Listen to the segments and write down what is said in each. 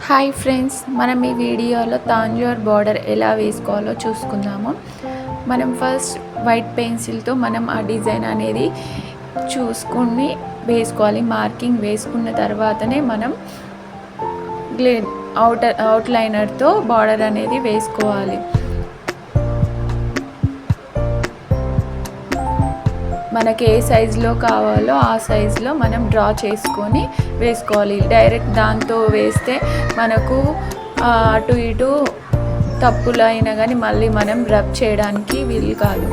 Hi friends, మనం ఈ వీడియోలో తాంజూర్ బార్డర్ ఎలా వేసుకోవాలో చూసుకుందాము. మనం ఫస్ట్ వైట్ పెన్సిల్తో మనం ఆ డిజైన్ అనేది చూసుకుని వేసుకోవాలి. మార్కింగ్ వేసుకున్న తర్వాతనే మనం అవుట్లైనర్తో బార్డర్ అనేది వేసుకోవాలి. మనకి ఏ సైజులో కావాలో ఆ సైజులో మనం డ్రా చేసుకొని వేసుకోవాలి. డైరెక్ట్ దాంతో వేస్తే మనకు అటు ఇటు తప్పులు అయినా కానీ మళ్ళీ మనం రబ్ చేయడానికి వీలు కాదు.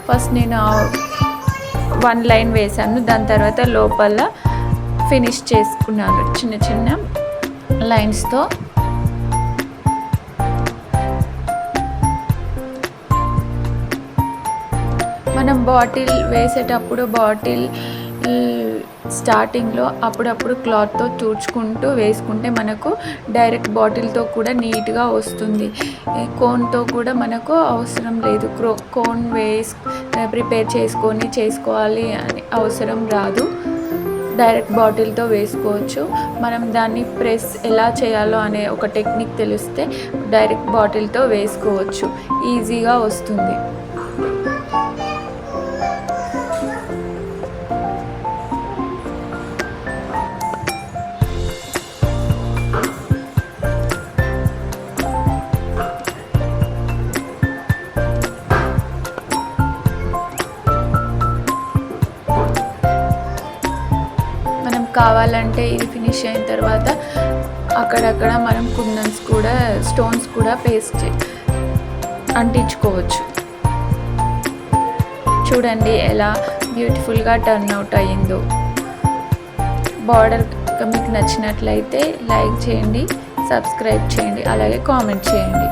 ఫస్ట్ నేను 1 లైన్ వేసాను, దాని తర్వాత లోపల ఫినిష్ చేసుకున్నాను చిన్న చిన్న లైన్స్తో. మనం బాటిల్ వేసేటప్పుడు బాటిల్ స్టార్టింగ్లో అప్పుడప్పుడు క్లాత్తో తుడుచుకుంటూ వేసుకుంటే మనకు డైరెక్ట్ బాటిల్తో కూడా నీట్గా వస్తుంది. కోన్తో కూడా మనకు అవసరం లేదు. కోన్ ప్రిపేర్ చేసుకోవాలి అని అవసరం రాదు. డైరెక్ట్ బాటిల్తో వేసుకోవచ్చు. మనం దాన్ని ప్రెస్ ఎలా చేయాలో అనే ఒక టెక్నిక్ తెలిస్తే డైరెక్ట్ బాటిల్తో వేసుకోవచ్చు, ఈజీగా వస్తుంది. కావాలంటే ఇది ఫినిష్ అయిన తర్వాత అక్కడక్కడ మనం స్టోన్స్ కూడా పేస్ట్ అంటించుకోవచ్చు. చూడండి ఎలా బ్యూటిఫుల్గా టర్న్ అవుట్ అయ్యిందో. బార్డర్ మీకు నచ్చినట్లయితే లైక్ చేయండి, సబ్స్క్రైబ్ చేయండి, అలాగే కామెంట్ చేయండి.